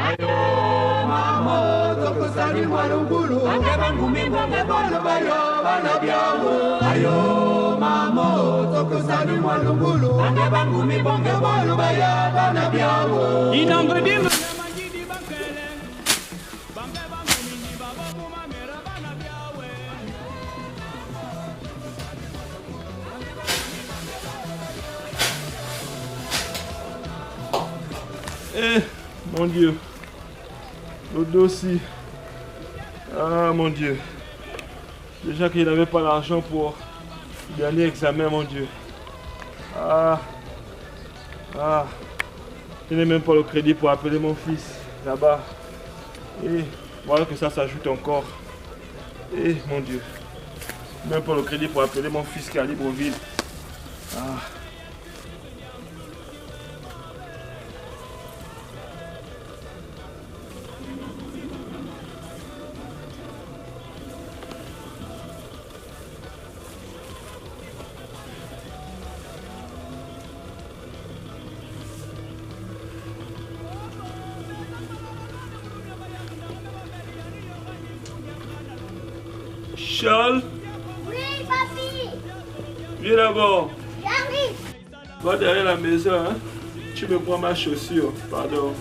Ayo, mamo, toko sani mwalungulu. Ange bangumi bonge bolo bayo, bana biawo. Ayo, mamo, toko sani mwalungulu. Ange bangumi bonge bolo bayo, bana biawo. Inango dimba. Eh, mon Dieu. Le dossier. Ah, mon Dieu. Déjà qu'il n'avait pas l'argent pour le dernier examen, mon Dieu. Ah. Ah. Il n'a même pas le crédit pour appeler mon fils là-bas. Et voilà que ça s'ajoute encore. Eh, mon Dieu. Même pas le crédit pour appeler mon fils qui est à Libreville. Ah. Charles? Oui, papi. Viens d'abord. J'arrive. Va derrière la maison, hein? Tu me prends ma chaussure, pardon.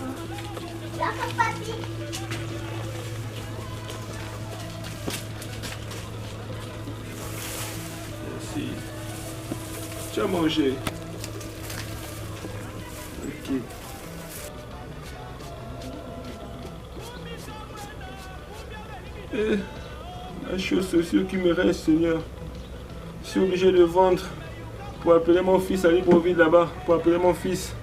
D'accord, papi. Merci. Tu as mangé? Ok. La chaussure qui me reste, Seigneur. Je suis obligé de vendre pour appeler mon fils à Libreville là-bas, pour appeler mon fils,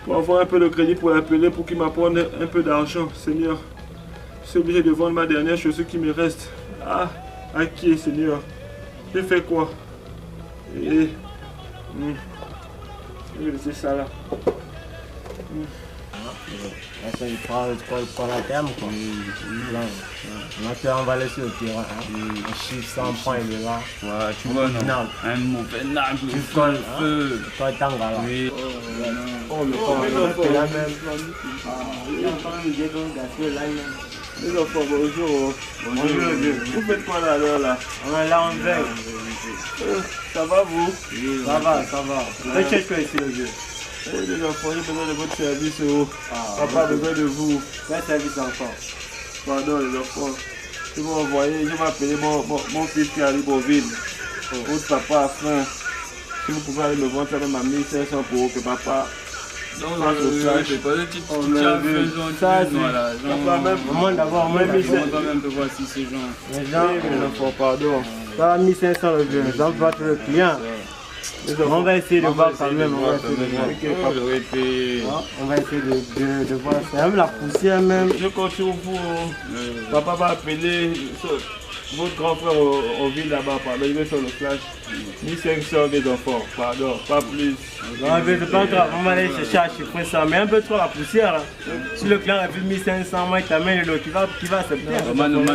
pour avoir un peu de crédit pour l'appeler, pour qu'il m'apporte un peu d'argent, Seigneur. Je suis obligé de vendre ma dernière chaussure qui me reste. Ah, à qui, Seigneur? J'ai fait quoi? Je vais laisser ça là. Ça, il prend la terme quoi. Maintenant, on va laisser au terrain. Un chiffre 100 points, il est là. Ouais, tu vois, non. Un mauvais nagle. Tu colles, toi, t'en vas là. Oui. Oh, le corps, c'est la même. Il a pas me dire qu'on gaspille là. Les enfants, bonjour. Bonjour, vieux. Vous faites quoi là, là? On est là, on veille. Ça va vous? Oui, ça va. Faites quelque chose ici, le vieux. Oui, les enfants, j'ai besoin de votre service. Papa a besoin de vous. Quel service encore? Pardon, les enfants. Je vais envoyer, je vais appeler mon fils qui est à Libreville. Votre papa a faim. Si vous pouvez aller me vendre ça même à 1500 pour que papa. Non, c'est pas le type qui a besoin de ça. Papa, même. Moi d'abord, moi, On va même te voir si ces gens. Les gens, Les enfants, pardon. ça va 1500 le vieux. J'en vois le client. On va essayer de voir quand même. On va essayer de voir. C'est même la poussière même. Je compte sur vous. Papa va appeler votre grand frère au ville là-bas. Pardon, il va faire le flash. 1500 des enfants, pardon, pas plus. Non, mais c'est pas grave. On va aller chercher à chiffrer ça. Mais un peu trop la poussière. Là. Si le client a fait 1500, moi, il t'amène le qui va accepter. Mano, on va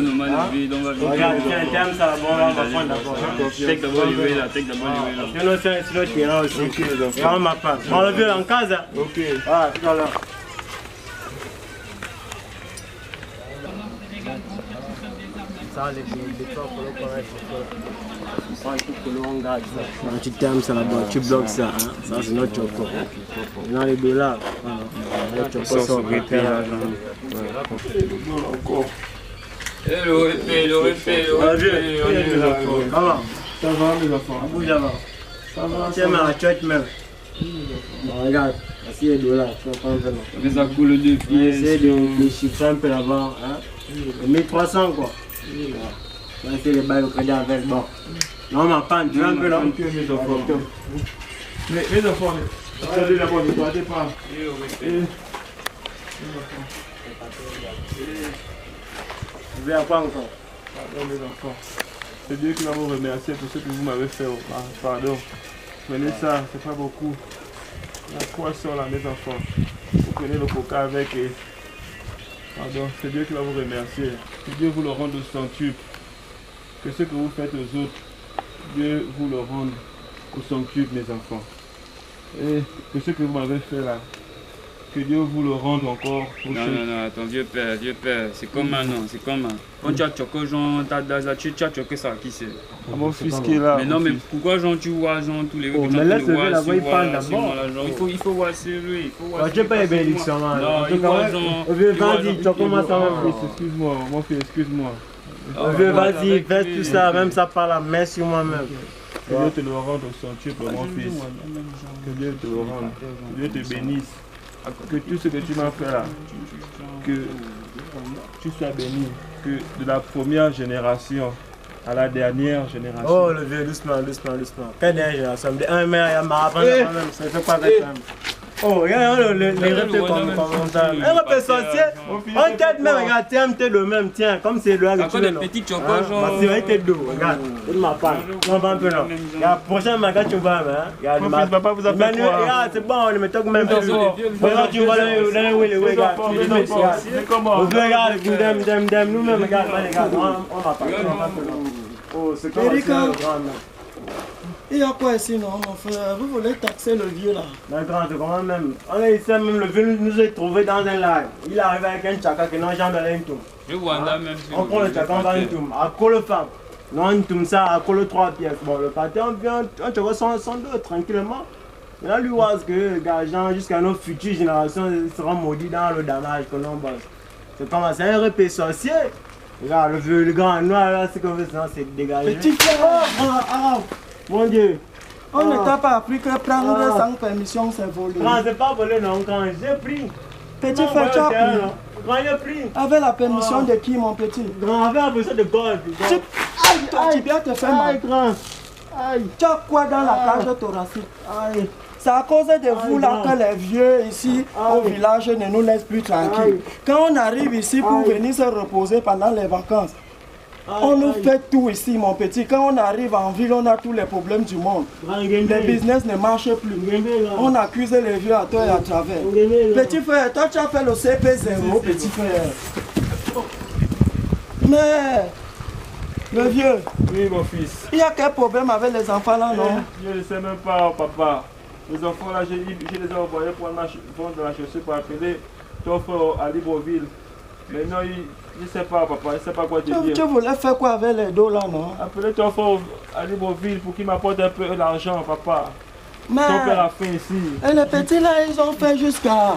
regarde, tiens, ça, bon, on va prendre d'abord. Take d'abord l'huile là, take d'abord l'huile là. Je ne sais si le terrain aussi. Ok, les enfants. Et on m'a pas. On le veut en case. Ok. Ah, tout à l'heure. Ça, les trois colos qu'on a, c'est tout colo, on garde ça. Quand tu t'aimes ça là-bas, tu bloques ça. Hein? Ça, c'est notre choco. Dans les $, voilà. Les chocos sont réglés là. Encore. Hello, épée. Ça va? Ça va, les enfants? Bouge là-bas. Ça va, Tiens, mais la church même. Bon, regarde, voici les $, tu vas prendre vraiment. Mais ça coule de pieds. Essaye de chiffrer un peu là-bas. Hein? 1300 quoi. On va essayer de bailler au crédit avec. Bon. Non, ma panne, tu vas un peu là. Ok, mes enfants. Les enfants, attendez d'abord, ne partez pas. Je vais apprendre encore. Pardon, mes enfants. C'est Dieu qui va vous remercier pour ce que vous m'avez fait. Pardon. Prenez ça, c'est pas beaucoup. La poisson là, mes enfants. Vous prenez le coca avec et. Pardon, c'est Dieu qui va vous remercier. Que Dieu vous le rende au centuple. Que ce que vous faites aux autres, Dieu vous le rende au centuple, mes enfants. Et que ce que vous m'avez fait là, Que Dieu vous le rende encore. Non, attends, vieux père, c'est comme maintenant, c'est comme quand tu as choqué, genre, tu as choqué ça, qui c'est? Mon fils qui est là. Mais non, mais pourquoi, genre, tu vois, genre, tous les gars qui laisse le la voix, il parle d'abord. Il faut voir sur lui, tu n'as pas les bénédictions, non, il voit, genre. Vas-y, tu commences à même. Excuse-moi, mon fils, excuse-moi. Vas-y, fais tout ça, même ça par la main sur moi-même. Que Dieu te le rende au centuple, mon fils. Que Dieu te le rende. Que Dieu te bénisse. Que tout ce que tu m'as fait là, que tu sois béni. Que de la première génération à la dernière génération. Oh le vieux, doucement. Quelle dernière génération? Mais il m'a appris même, ça ne fait pas avec même. Oh, regarde les rêves comme ça. Un rêve sorcier, on tête même, regarde, tiens, t'es le même, tiens, comme c'est le gars que tu veux. Petit chocolat, genre. C'est t'es doux, regarde, il m'a pas. Non, pas un peu non. La prochaine maga, tu vas, hein. Mon fils, papa vous a fait quoi? Regarde, c'est bon, on le met même plus. Regarde, tu vois là où il est, regarde. C'est comment? Regarde, nous-mêmes, regarde, on va pas. Oh, c'est comme ça. Il y a quoi ici, non, mon frère? Vous voulez taxer le vieux là? Non, quand même. On est ici, même le vieux nous a trouvé dans un lac. Il est arrivé avec un tchaka qui n'a jamais allé un toum. Je vois là même. On prend le tchaka, on va un toum. À quoi le femme? Non, un toum ça, à quoi le 3 pièces. Bon, le quartier, on vient, on tchaka 102 tranquillement. Mais là, lui, voit que les gars, jusqu'à nos futures générations, ils seront maudits dans le damage que l'on bosse. C'est comme ça, un repère sorcier. Regarde, le vieux, le grand noir là, c'est comme ça, c'est dégagé. Petit frère! Mon Dieu! On ne t'a pas appris que prendre sans permission c'est voler. Non, c'est pas volé, non, quand j'ai pris. Petit frère, tu as pris. Quand j'ai pris. Avec la permission de qui, mon petit? Grand, avec la permission de God. Tu viens te faire mal. Grand. Tu as quoi dans la cage thoracique? C'est à cause de vous là que les vieux ici au village ne nous laissent plus tranquilles. Quand on arrive ici pour venir se reposer pendant les vacances, on nous fait tout ici, mon petit. Quand on arrive en ville, on a tous les problèmes du monde. Les business ne marchent plus. On accuse les vieux à toi et à travers. Petit frère, toi tu as fait le CP0, petit frère. Mais, le vieux, oui, mon fils. Il y a quel problème avec les enfants là, non? Je ne sais même pas, papa. Les enfants là, je les ai envoyés pour vendre de la chaussure pour appeler ton frère à Libreville. Mais non, je ne sais pas, papa, je ne sais pas quoi te dire. Tu voulais faire quoi avec les dos là, non? Appeler ton frère à Libreville pour qu'il m'apporte un peu d'argent, papa. Mais ton père a faim ici. Et les petits là, ils ont fait jusqu'à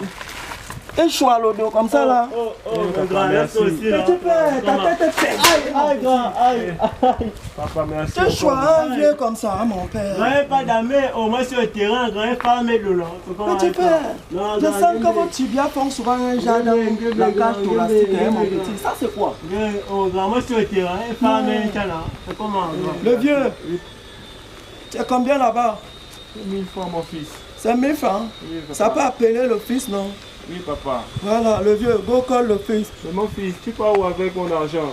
un choix le dos comme ça là. Mon grand, merci. Petit père, ta tête est faite. Aïe, grand, aïe. Papa, merci. Tu choix un vieux comme ça, mon père. Grand, pas d'amé, au moins sur le terrain, grand, pas mettre de l'eau. Petit père, je sens que vos tibias font souvent un jardin, la cage thoracique, mon petit. Ça c'est quoi? Oh, grand, moi sur le terrain, pas mettre de l'eau. C'est comment? Le vieux, c'est combien là-bas? 1000 francs, mon fils. C'est 1000 francs? Oui, ça peut appeler le fils, non? Oui, papa. Voilà, le vieux, go call le fils. Mais mon fils, tu pars où avec mon argent?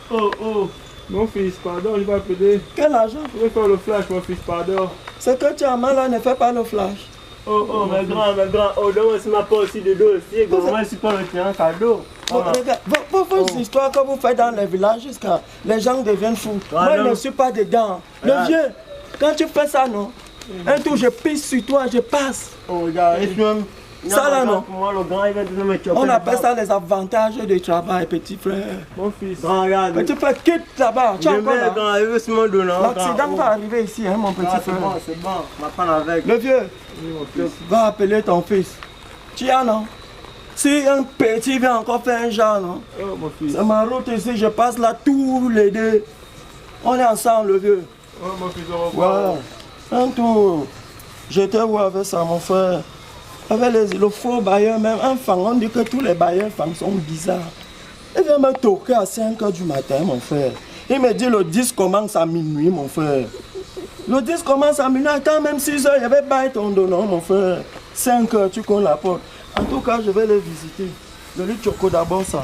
Oh, mon fils, pardon, je vais appeler. Quel argent? Je vais faire le flash, mon fils, pardon. Ce que tu as mal là, ne fais pas le flash. Oh, mais grand, oh, donc c'est ma part aussi de dos aussi, grand, moi je suis pas le terrain cadeau. Regarde, vos histoires que vous faites dans les villages jusqu'à les gens deviennent fous. Moi je ne suis pas dedans. Le vieux, quand tu fais ça, non? Un tour je pisse sur toi, je passe. Oh, regarde, et puis même. Ça là non. On appelle ça les avantages du travail, petit frère. Mon fils. Regarde. Petit frère, quitte là-bas. Tu as encore là. L'accident va arriver ici, hein, mon petit frère. C'est bon, on va prendre avec. Le vieux, va appeler ton fils. Tu as non? Si un petit vient encore faire un genre, non? Oh, mon fils. C'est ma route ici, je passe là tous les deux. On est ensemble, le vieux. Oh, mon fils, au revoir. Voilà. Un tour. J'étais où avec ça, mon frère? Avec le faux bailleur même, un fan, on dit que tous les bailleurs femmes sont bizarres. Il vient me toquer à 5 h du matin, mon frère. Il me dit le 10 commence à minuit, mon frère. Le 10 commence à minuit, attends même 6 h, il y avait baillé ton dos, non, mon frère. 5 h, tu connais la porte. En tout cas, je vais les visiter. Je lui choco d'abord ça.